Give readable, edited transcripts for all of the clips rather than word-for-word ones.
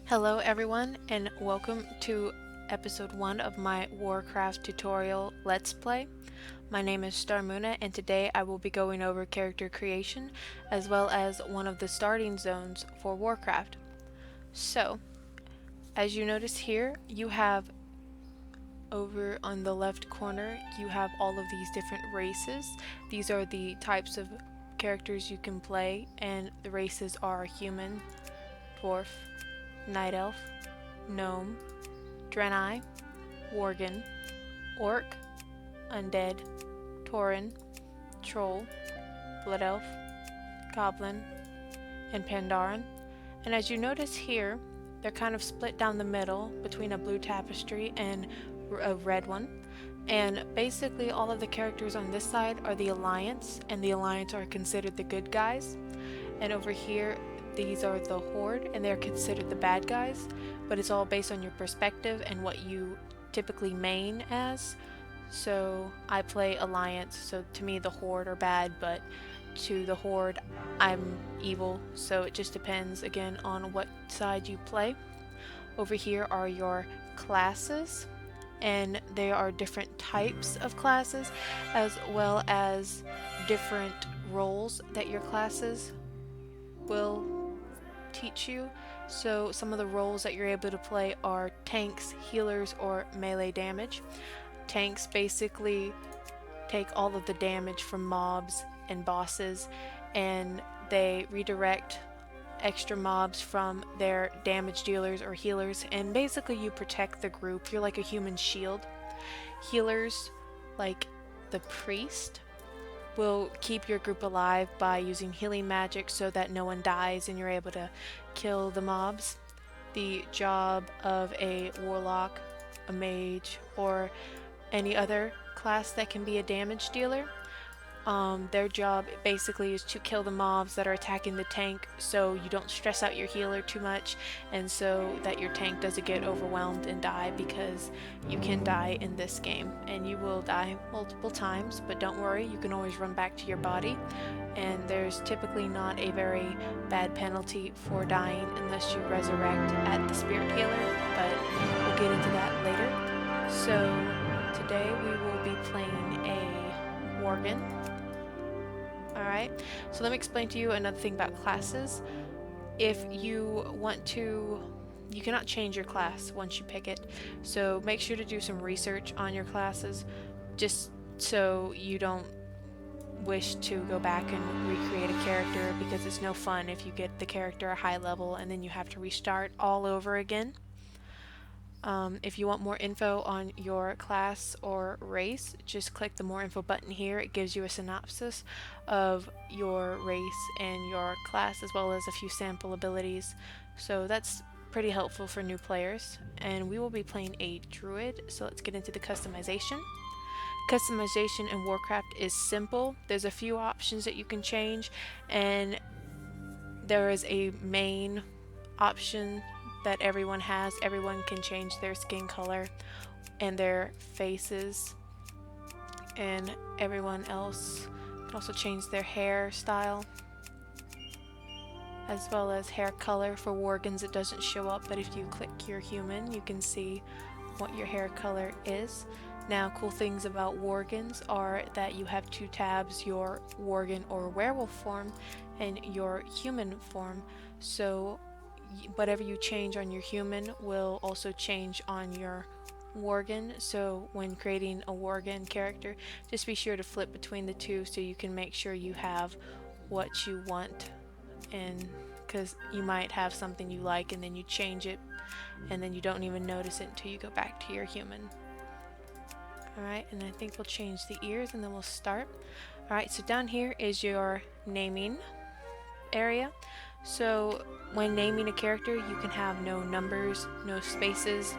Hello everyone and welcome to episode 1 of my Warcraft tutorial Let's Play. My name is Starmoona and today I will be going over character creation as well as one of the starting zones for Warcraft. So, as you notice here, you have over on the left corner, you have all of these different races. These are the types of characters you can play, and the races are human, dwarf, night elf, gnome, Draenei, Worgen, Orc, Undead, Tauren, Troll, Blood Elf, Goblin, and Pandaren. And as you notice here, they're kind of split down the middle between a blue tapestry and a red one. And basically all of the characters on this side are the Alliance, and the Alliance are considered the good guys. And over here, these are the Horde, and they're considered the bad guys, but it's all based on your perspective and what you typically main as. So I play Alliance, so to me the Horde are bad, but to the Horde I'm evil, so it just depends again on what side you play. Over here are your classes, and there are different types of classes as well as different roles that your classes will teach you. So some of the roles that you're able to play are tanks, healers, or melee damage. Tanks basically take all of the damage from mobs and bosses, and they redirect extra mobs from their damage dealers or healers, and basically you protect the group. You're like a human shield. Healers, like the priest, will keep your group alive by using healing magic so that no one dies and you're able to kill the mobs. The job of a warlock, a mage, or any other class that can be a damage dealer, their job basically is to kill the mobs that are attacking the tank, so you don't stress out your healer too much, and so that your tank doesn't get overwhelmed and die, because you can die in this game and you will die multiple times, but don't worry, you can always run back to your body, and there's typically not a very bad penalty for dying unless you resurrect at the spirit healer, but we'll get into that later. So today we will be playing a Worgen. Alright, so let me explain to you another thing about classes. If you want to, you cannot change your class once you pick it, so make sure to do some research on your classes, just so you don't wish to go back and recreate a character, because it's no fun if you get the character a high level and then you have to restart all over again. If you want more info on your class or race, just click the more info button here. It gives you a synopsis of your race and your class, as well as a few sample abilities. So that's pretty helpful for new players. And we will be playing a druid, so let's get into the customization. Customization in Warcraft is simple. There's a few options that you can change, and there is a main option that everyone has. Everyone can change their skin color and their faces, and everyone else can also change their hairstyle as well as hair color. For Worgens it doesn't show up, but if you click your human you can see what your hair color is. Now, cool things about Worgens are that you have two tabs: your Worgen or werewolf form and your human form. So whatever you change on your human will also change on your Worgen. So when creating a Worgen character, just be sure to flip between the two so you can make sure you have what you want, and because you might have something you like and then you change it and then you don't even notice it until you go back to your human. Alright, and I think we'll change the ears and then we'll start. Alright, so down here is your naming area. So when naming a character, you can have no numbers, no spaces,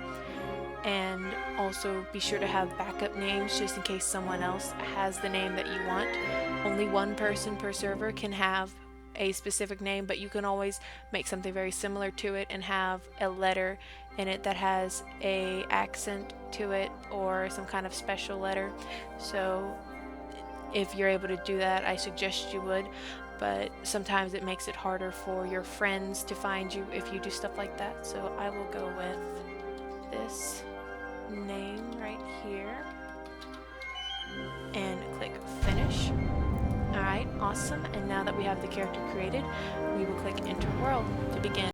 and also be sure to have backup names just in case someone else has the name that you want. Only one person per server can have a specific name, but you can always make something very similar to it and have a letter in it that has a accent to it or some kind of special letter. So if you're able to do that, I suggest you would. but sometimes it makes it harder for your friends to find you if you do stuff like that. So I will go with this name right here and click finish. Alright, awesome. And now that we have the character created, we will click enter world to begin.